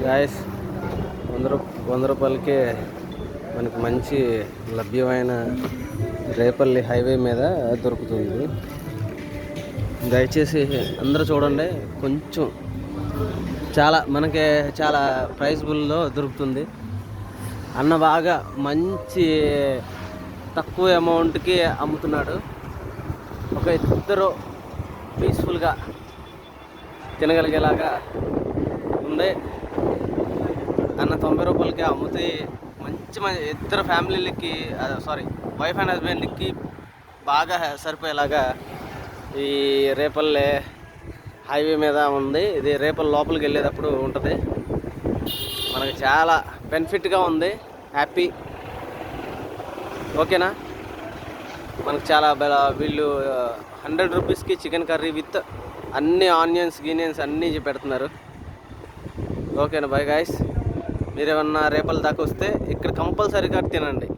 Guys 100 రూపాయలకే మనకి మంచి లభ్యమైన రేపల్లి హైవే మీద దొరుకుతుంది. దయచేసి అందరూ చూడండి. కొంచెం మనకి చాలా ప్రైజబుల్లో దొరుకుతుంది. అన్న బాగా మంచి తక్కువ అమౌంట్కి అమ్ముతున్నాడు. ఒక ఇద్దరు పీస్ఫుల్గా తినగలిగేలాగా ఉంది. అన్న 90 రూపాయలకి అమ్ముతే మంచి ఇద్దరు ఫ్యామిలీలకి వైఫ్ అండ్ హస్బెండ్కి బాగా సరిపోయేలాగా ఈ రేపల్లె హైవే మీద ఉంది. ఇది రేపల్లె లోపలికి వెళ్ళేటప్పుడు ఉంటుంది. మనకి చాలా బెనిఫిట్గా ఉంది. హ్యాపీ. ఓకేనా? మనకు చాలా వీళ్ళు 100 రూపీస్కి చికెన్ కర్రీ విత్ అన్ని ఆనియన్స్ అన్నీ పెడుతున్నారు. ఓకేనా? By guys. మీరేమన్నా రేపల్ దాకా వస్తే ఇక్కడ కంపల్సరీగా తినండి.